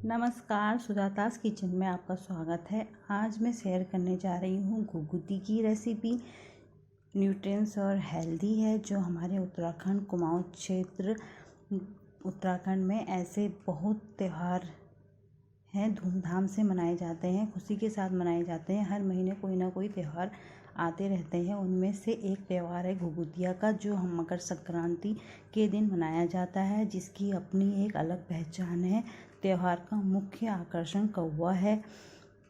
नमस्कार, सुजाता's किचन में आपका स्वागत है। आज मैं शेयर करने जा रही हूँ घुघुती की रेसिपी। न्यूट्रिएंट्स और हेल्दी है, जो हमारे उत्तराखंड कुमाऊँ क्षेत्र उत्तराखंड में ऐसे बहुत त्यौहार हैं, धूमधाम से मनाए जाते हैं, खुशी के साथ मनाए जाते हैं। हर महीने कोई ना कोई त्यौहार आते रहते हैं। उनमें से एक त्यौहार है घुघुतिया का, जो हम मकर संक्रांति के दिन मनाया जाता है, जिसकी अपनी एक अलग पहचान है। त्यौहार का मुख्य आकर्षण कौवा है।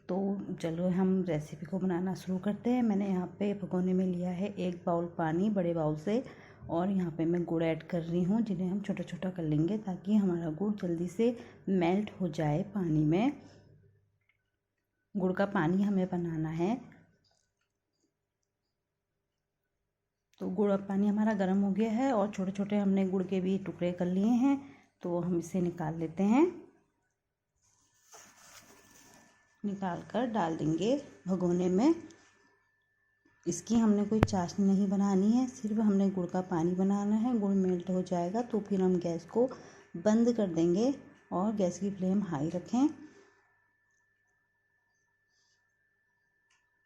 तो चलो हम रेसिपी को बनाना शुरू करते हैं। मैंने यहाँ पे भगोने में लिया है 1 बाउल पानी बड़े बाउल से, और यहाँ पे मैं गुड़ ऐड कर रही हूँ, जिन्हें हम छोटा छोटा कर लेंगे ताकि हमारा गुड़ जल्दी से मेल्ट हो जाए पानी में। गुड़ का पानी हमें बनाना है। तो गुड़ पानी हमारा गर्म हो गया है और छोटे छोटे हमने गुड़ के भी टुकड़े कर लिए हैं, तो हम इसे निकाल लेते हैं। निकाल कर डाल देंगे भगोने में। इसकी हमने कोई चाशनी नहीं बनानी है, सिर्फ हमने गुड़ का पानी बनाना है। गुड़ मेल्ट हो जाएगा तो फिर हम गैस को बंद कर देंगे और गैस की फ्लेम हाई रखें।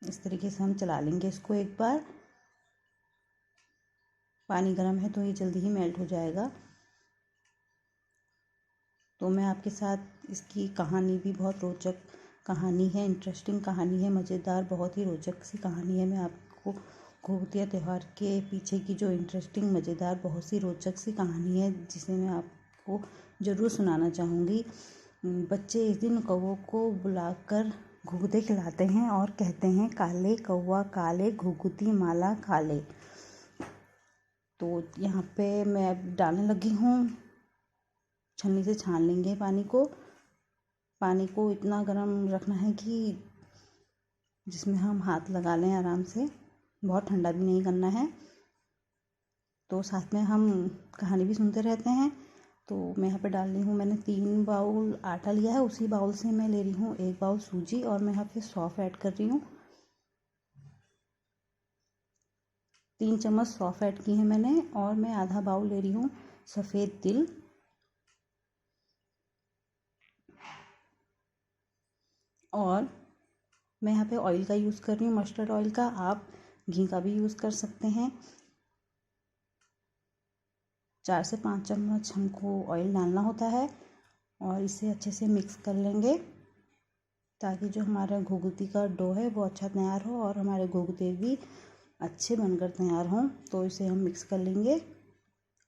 इस तरीके से हम चला लेंगे इसको एक बार। पानी गर्म है तो ये जल्दी ही मेल्ट हो जाएगा। तो मैं आपके साथ इसकी कहानी भी बहुत रोचक कहानी है, इंटरेस्टिंग कहानी है, मज़ेदार, बहुत ही रोचक सी कहानी है। मैं आपको घुघुतिया त्यौहार के पीछे की जो इंटरेस्टिंग, मज़ेदार, बहुत सी रोचक सी कहानी है, जिसे मैं आपको ज़रूर सुनाना चाहूँगी। बच्चे इस दिन कौवों को बुलाकर घुघुते खिलाते हैं और कहते हैं, काले कौवा काले घुघुती माला खा ले। तो यहाँ पे मैं अब डालने लगी हूँ। छन्नी से छान लेंगे पानी को। पानी को इतना गर्म रखना है कि जिसमें हम हाथ लगा लें आराम से, बहुत ठंडा भी नहीं करना है। तो साथ में हम कहानी भी सुनते रहते हैं। तो मैं यहाँ पे डाल रही हूँ, मैंने 3 बाउल आटा लिया है, उसी बाउल से मैं ले रही हूँ 1 बाउल सूजी, और मैं यहाँ पे सौंफ ऐड कर रही हूँ। 3 चम्मच सौंफ ऐड की है मैंने, और मैं आधा बाउल ले रही हूँ सफ़ेद तिल। और मैं यहाँ पे ऑयल का यूज़ कर रही हूँ, मस्टर्ड ऑयल का। आप घी का भी यूज़ कर सकते हैं। 4 से 5 चम्मच हमको ऑयल डालना होता है, और इसे अच्छे से मिक्स कर लेंगे ताकि जो हमारा घुघुती का डो है वो अच्छा तैयार हो और हमारे घुघुते भी अच्छे बनकर तैयार हों। तो इसे हम मिक्स कर लेंगे,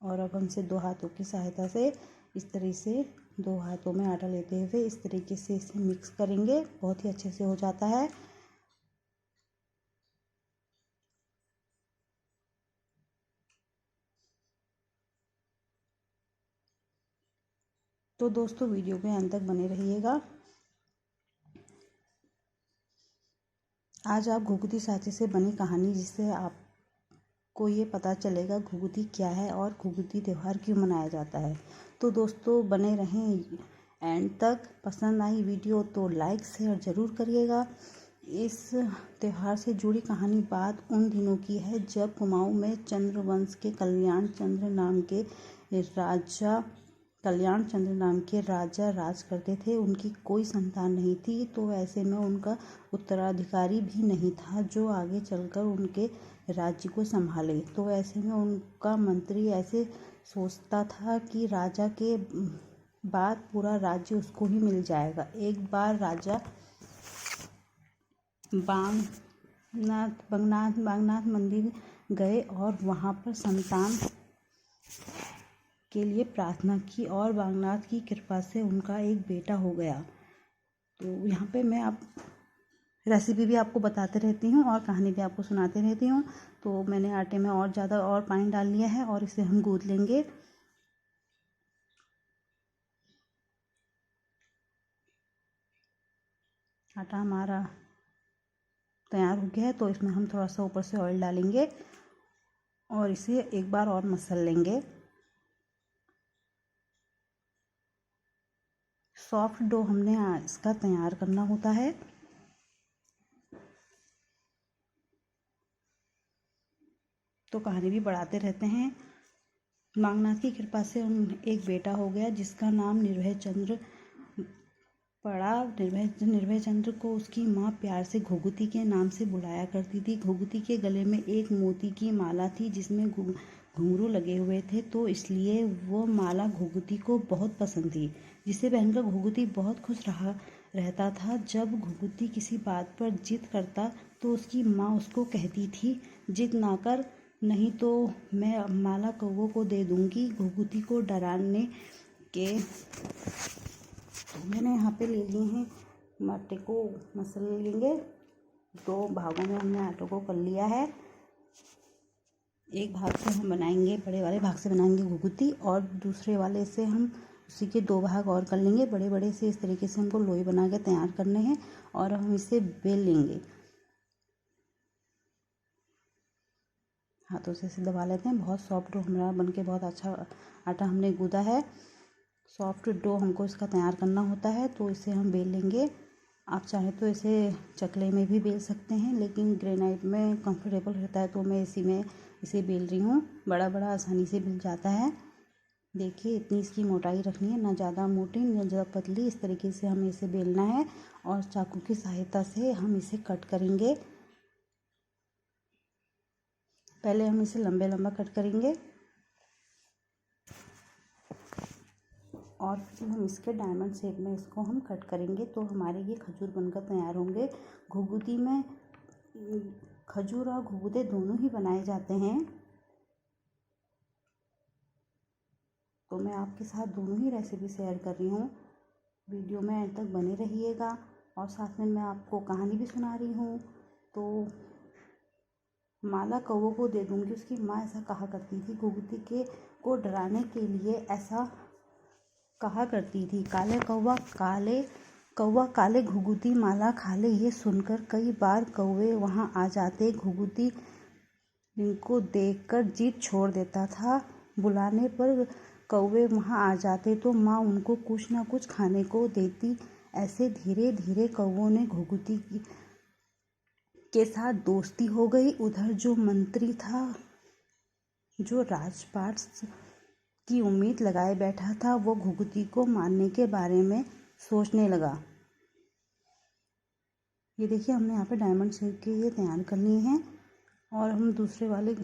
और अब हम इसे 2 हाथों की सहायता से इस तरह से 2 हाथों में आटा लेते हुए इस तरीके से इसे मिक्स करेंगे। बहुत ही अच्छे से हो जाता है। तो दोस्तों, वीडियो के अंत तक बने रहिएगा। आज आप घुघुती सांचे से बनी कहानी, जिससे आपको ये पता चलेगा घुघुती क्या है और घुघुती त्यौहार क्यों मनाया जाता है। तो दोस्तों, बने रहें एंड तक। पसंद आई वीडियो तो लाइक शेयर ज़रूर करिएगा। इस त्यौहार से जुड़ी कहानी बात उन दिनों की है, जब कुमाऊँ में चंद्रवंश के कल्याण चंद्र नाम के राजा राज करते थे। उनकी कोई संतान नहीं थी, तो ऐसे में उनका उत्तराधिकारी भी नहीं था जो आगे चलकर उनके राज्य को संभाले। तो ऐसे में उनका मंत्री ऐसे सोचता था कि राजा के बाद पूरा राज्य उसको ही मिल जाएगा। एक बार राजा बागनाथ मंदिर गए और वहाँ पर संतान के लिए प्रार्थना की, और बागनाथ की कृपा से उनका एक बेटा हो गया। तो यहाँ पे मैं आप रेसिपी भी आपको बताते रहती हूँ और कहानी भी आपको सुनाते रहती हूँ। तो मैंने आटे में और ज़्यादा और पानी डाल लिया है, और इसे हम गूँथ लेंगे। आटा हमारा तैयार हो गया है, तो इसमें हम थोड़ा सा ऊपर से ऑयल डालेंगे और इसे एक बार और मसल लेंगे। सॉफ्ट डो हमने इसका तैयार करना होता है। तो कहानी भी बढ़ाते रहते हैं। बागनाथ की कृपा से एक बेटा हो गया, जिसका नाम निर्भय चंद्र पड़ा। निर्भय चंद्र को उसकी माँ प्यार से घुघुती के नाम से बुलाया करती थी। घुघुती के गले में एक मोती की माला थी जिसमें घुंघरू लगे हुए थे, तो इसलिए वो माला घुघुती को बहुत पसंद थी, जिसे पहनकर घुघुती बहुत खुश रहता था। जब घुघुती किसी बात पर जिद करता तो उसकी माँ उसको कहती थी, जिद ना कर, नहीं तो मैं माला कौवों को दे दूंगी। घुघुती को डराने के मैंने यहाँ पे ले लिए हैं आटे को, मसल लेंगे। 2 भागों में हमने आटे को कर लिया है। एक भाग से हम बनाएंगे, बड़े वाले भाग से बनाएंगे घुघुती, और दूसरे वाले से हम उसी के 2 भाग और कर लेंगे। बड़े बड़े से इस तरीके से हमको लोई बना के तैयार करने हैं और हम इसे बेल लेंगे। हाथों से इसे दबा लेते हैं। बहुत सॉफ्ट डो हमारा बनके बहुत अच्छा आटा हमने गूंदा है। सॉफ्ट डो हमको इसका तैयार करना होता है, तो इसे हम बेल लेंगे। आप चाहें तो इसे चकले में भी बेल सकते हैं, लेकिन ग्रेनाइट में कंफर्टेबल रहता है तो मैं इसी में इसे बेल रही हूँ। बड़ा बड़ा आसानी से बेल जाता है। देखिए, इतनी इसकी मोटाई रखनी है, ना ज़्यादा मोटी ना ज़्यादा पतली। इस तरीके से हमें इसे बेलना है और चाकू की सहायता से हम इसे कट करेंगे। पहले हम इसे लंबे लंबा कट करेंगे और फिर हम इसके डायमंड शेप में इसको हम कट करेंगे, तो हमारे ये खजूर बनकर तैयार होंगे। घुघुती में खजूर और घुघुते दोनों ही बनाए जाते हैं, तो मैं आपके साथ दोनों ही रेसिपी शेयर कर रही हूँ। वीडियो में अंत तक बने रहिएगा और साथ में मैं आपको कहानी भी सुना रही हूँ। तो माला कौवों को दे दूँगी, उसकी माँ ऐसा कहा करती थी। घुघुती के को डराने के लिए ऐसा कहा करती थी, कौवा काले घुघुती माला खा ले। ये सुनकर कई बार कौवे वहाँ आ जाते। घुघुती इनको देखकर जिद छोड़ देता था। बुलाने पर कौवे वहाँ आ जाते तो माँ उनको कुछ न कुछ खाने को देती। ऐसे धीरे धीरे कौवों ने घुघुती के साथ दोस्ती हो गई। उधर जो मंत्री था, जो राजपाट की उम्मीद लगाए बैठा था, वो घुघुती को मारने के बारे में सोचने लगा। ये देखिए, हमने यहाँ पे डायमंड शेप के ये तैयार कर लिए हैं और हम दूसरे वाले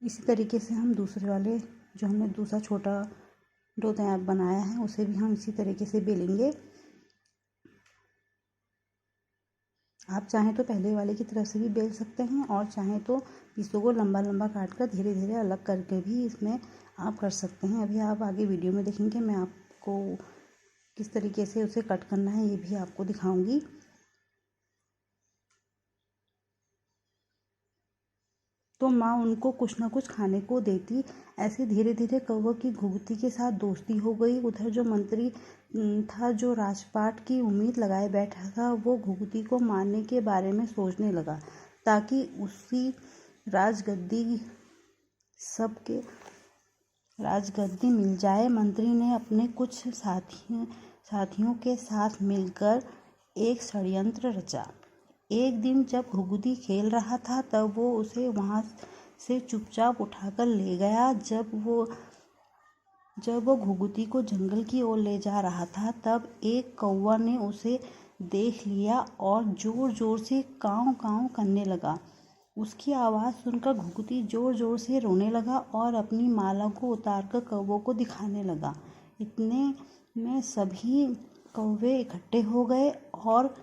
इसी तरीके से हम दूसरे वाले जो हमने दूसरा छोटा डो तैयार बनाया है उसे भी हम इसी तरीके से बेलेंगे। आप चाहें तो पहले वाले की तरफ से भी बेल सकते हैं और चाहें तो पीसों को लंबा लंबा काट कर धीरे धीरे अलग करके भी इसमें आप कर सकते हैं। अभी आप आगे वीडियो में देखेंगे, मैं आपको किस तरीके से उसे कट करना है ये भी आपको दिखाऊंगी। तो माँ उनको कुछ न कुछ खाने को देती। ऐसे धीरे धीरे कौवा की घुघुती के साथ दोस्ती हो गई। उधर जो मंत्री था, जो राजपाट की उम्मीद लगाए बैठा था, वो घुघुती को मारने के बारे में सोचने लगा ताकि उसी राजगद्दी मिल जाए। मंत्री ने अपने कुछ साथियों के साथ मिलकर एक षड्यंत्र रचा। एक दिन जब घुघुती खेल रहा था तब वो उसे वहाँ से चुपचाप उठाकर ले गया। जब वो घुघुती को जंगल की ओर ले जा रहा था तब एक कौवा ने उसे देख लिया और जोर जोर से काँव काँव करने लगा। उसकी आवाज़ सुनकर घुघुती जोर जोर से रोने लगा और अपनी माला को उतारकर कौवों को दिखाने लगा। इतने में सभी कौवे इकट्ठे हो गए और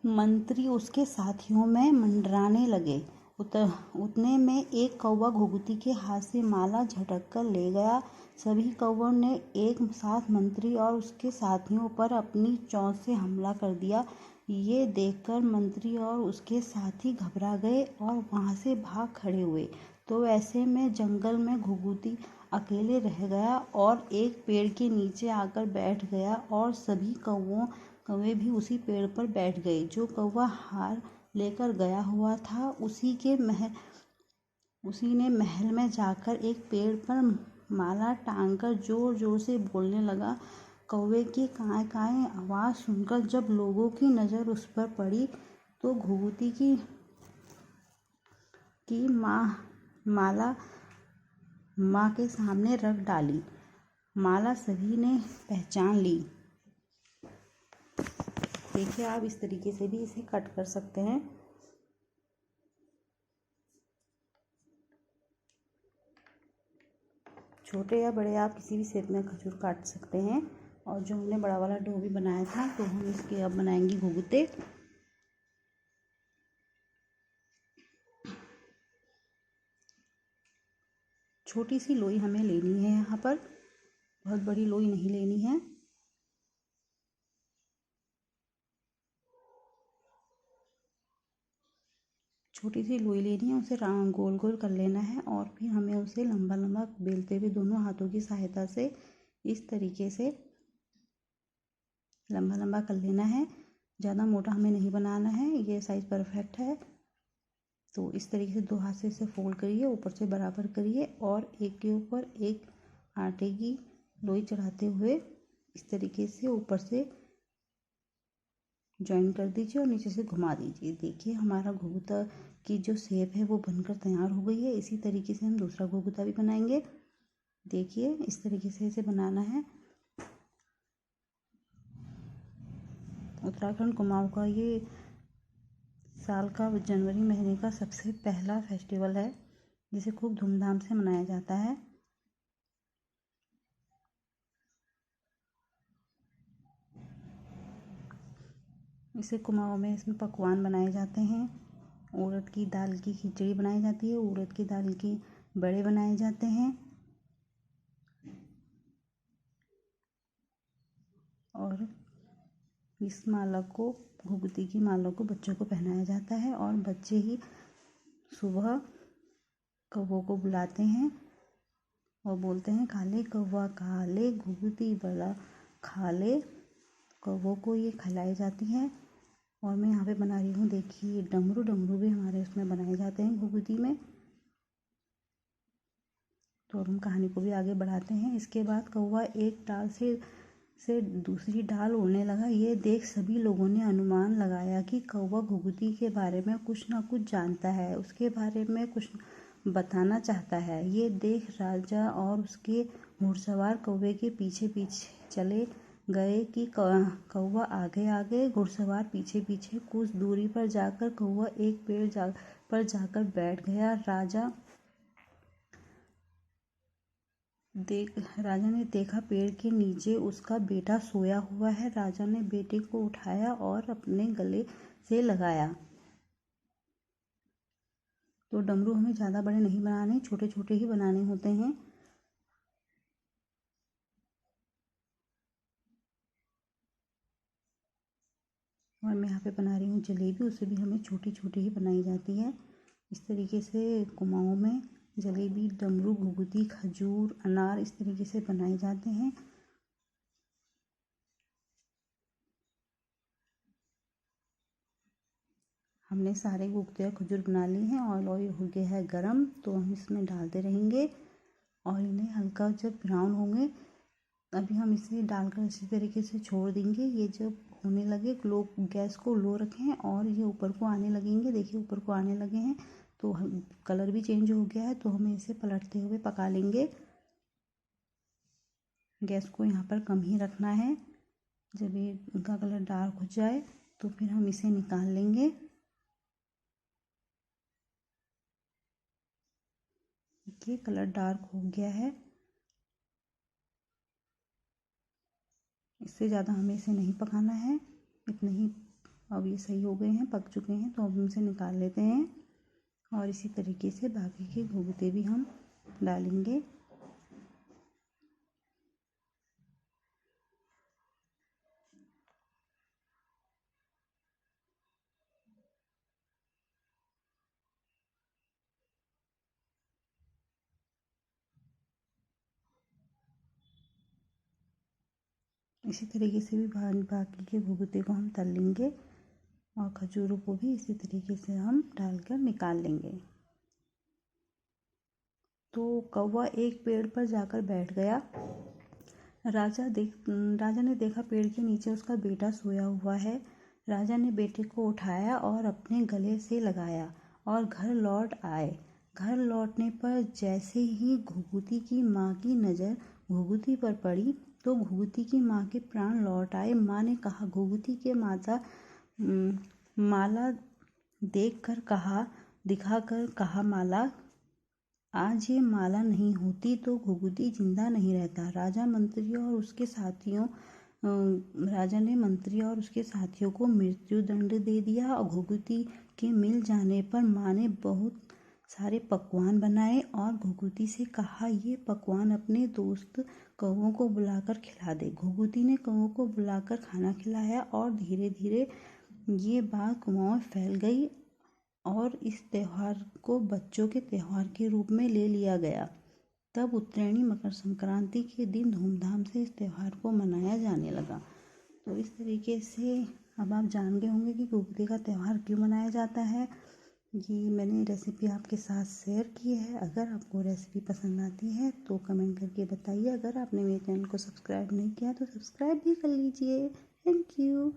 मंत्री उसके साथियों में मंडराने लगे। उतने में एक कौवा घुघुती के हाथ से माला झटक कर ले गया। सभी कौवों ने एक साथ मंत्री और उसके साथियों पर अपनी चोंच से हमला कर दिया। ये देखकर मंत्री और उसके साथी घबरा गए और वहाँ से भाग खड़े हुए। तो ऐसे में जंगल में घुघुती अकेले रह गया और एक पेड़ के नीचे आकर बैठ गया और सभी कौवे भी उसी पेड़ पर बैठ गए। जो कौवा हार लेकर गया हुआ था उसी ने महल में जाकर एक पेड़ पर माला टांगकर जोर जोर से बोलने लगा। कौवे की काँय काँय आवाज़ सुनकर जब लोगों की नज़र उस पर पड़ी तो घुघुती की माला माँ के सामने रख डाली। माला सभी ने पहचान ली। देखिए आप इस तरीके से भी इसे कट कर सकते हैं। छोटे या बड़े आप किसी भी शेप में खजूर काट सकते हैं। और जो हमने बड़ा वाला डो भी बनाया था, तो हम इसके अब बनाएंगे घुघुते। छोटी सी लोई हमें लेनी है यहाँ पर, बहुत बड़ी लोई नहीं लेनी है। छोटी सी लोई लेनी है, उसे गोल गोल कर लेना है और फिर हमें उसे लंबा लंबा बेलते हुए दोनों हाथों की सहायता से इस तरीके से लंबा लंबा कर लेना है। ज़्यादा मोटा हमें नहीं बनाना है, ये साइज़ परफेक्ट है। तो इस तरीके से दो हाथ से इसे फोल्ड करिए, ऊपर से बराबर करिए और एक के ऊपर एक आटे की लोई चढ़ाते हुए इस तरीके से ऊपर से ज्वाइन कर दीजिए और नीचे से घुमा दीजिए। देखिए हमारा घुघुता की जो शेप है वो बनकर तैयार हो गई है। इसी तरीके से हम दूसरा घुघुता भी बनाएंगे। देखिए इस तरीके से इसे बनाना है। उत्तराखंड कुमाऊं का ये साल का जनवरी महीने का सबसे पहला फेस्टिवल है, जिसे खूब धूमधाम से मनाया जाता है। इसे कुमाऊं में इसमें पकवान बनाए जाते हैं। उड़द की दाल की खिचड़ी बनाई जाती है, उड़द की दाल की बड़े बनाए जाते हैं और इस माला को, घुघुती की माला को बच्चों को पहनाया जाता है और बच्चे ही सुबह कौवों को बुलाते हैं और बोलते हैं काले कौवा काले घुघुती बड़ा खा ले। कौवों को ये खिलाई जाती है। और मैं यहाँ पे बना रही हूँ, देखिए डमरू। डमरू भी हमारे उसमें बनाए जाते हैं घुघुती में। तो अब हम कहानी को भी आगे बढ़ाते हैं। इसके बाद कौवा एक डाल से दूसरी डाल उड़ने लगा। ये देख सभी लोगों ने अनुमान लगाया कि कौवा घुघुती के बारे में कुछ ना कुछ जानता है, उसके बारे में कुछ बताना चाहता है। ये देख राजा और उसके घुड़सवार कौवे के पीछे पीछे चले गए कि कौवा आगे आगे, घुड़सवार पीछे पीछे। कुछ दूरी पर जाकर कौवा एक पेड़ पर जाकर बैठ गया। राजा ने देखा पेड़ के नीचे उसका बेटा सोया हुआ है। राजा ने बेटे को उठाया और अपने गले से लगाया। तो डमरू हमें ज़्यादा बड़े नहीं बनाने, छोटे छोटे ही बनाने होते हैं। और मैं यहाँ पे बना रही हूँ जलेबी, उसे भी हमें छोटी छोटी ही बनाई जाती है। इस तरीके से कुमाऊं में जलेबी, डमरू, घुघुती, खजूर, अनार इस तरीके से बनाए जाते हैं। हमने सारे घुघुती और खजूर बना ली हैं और ऑयल हो गया है गरम, तो हम इसमें डालते रहेंगे और इन्हें हल्का जब ब्राउन होंगे, अभी हम इसे डालकर इसी तरीके से छोड़ देंगे। ये जब होने लगे, लो गैस को लो रखें और ये ऊपर को आने लगेंगे। देखिए ऊपर को आने लगे हैं, तो कलर भी चेंज हो गया है। तो हमें इसे पलटते हुए पका लेंगे। गैस को यहाँ पर कम ही रखना है। जब ये इनका कलर डार्क हो जाए तो फिर हम इसे निकाल लेंगे। देखिए कलर डार्क हो गया है। इससे ज़्यादा हमें इसे नहीं पकाना है, इतने ही। अब ये सही हो गए हैं, पक चुके हैं, तो अब हम इसे निकाल लेते हैं। और इसी तरीके से बाकी के घुघुते भी हम डालेंगे। इसी तरीके से भी बाकी के घुघुते को हम तल लेंगे और खजूरों को भी इसी तरीके से हम डालकर निकाल लेंगे। तो कौवा एक पेड़ पर जाकर बैठ गया। राजा ने देखा पेड़ के नीचे उसका बेटा सोया हुआ है। राजा ने बेटे को उठाया और अपने गले से लगाया और घर लौट आए। घर लौटने पर जैसे ही घुघुती की माँ की नज़र घुघुती पर पड़ी, तो घुघुती की माँ के प्राण लौट आए। माँ ने कहा, घुघुती के माता माला दिखाकर कहा, माला, आज ये माला नहीं होती तो घुघुती जिंदा नहीं रहता। राजा ने मंत्री और उसके साथियों को मृत्यु दंड दे दिया और घुघुती के मिल जाने पर माँ ने बहुत सारे पकवान बनाए और घुघुती से कहा, ये पकवान अपने दोस्त कौवों को बुलाकर खिला दे। घुघुती ने कौवों को बुलाकर खाना खिलाया और धीरे धीरे ये बात कुआं में फैल गई और इस त्योहार को बच्चों के त्योहार के रूप में ले लिया गया। तब उत्तरायणी मकर संक्रांति के दिन धूमधाम से इस त्योहार को मनाया जाने लगा। तो इस तरीके से अब आप जान गए होंगे कि घुघुती का त्यौहार क्यों मनाया जाता है। ये मैंने रेसिपी आपके साथ शेयर की है। अगर आपको रेसिपी पसंद आती है तो कमेंट करके बताइए। अगर आपने मेरे चैनल को सब्सक्राइब नहीं किया तो सब्सक्राइब भी कर लीजिए। Thank you.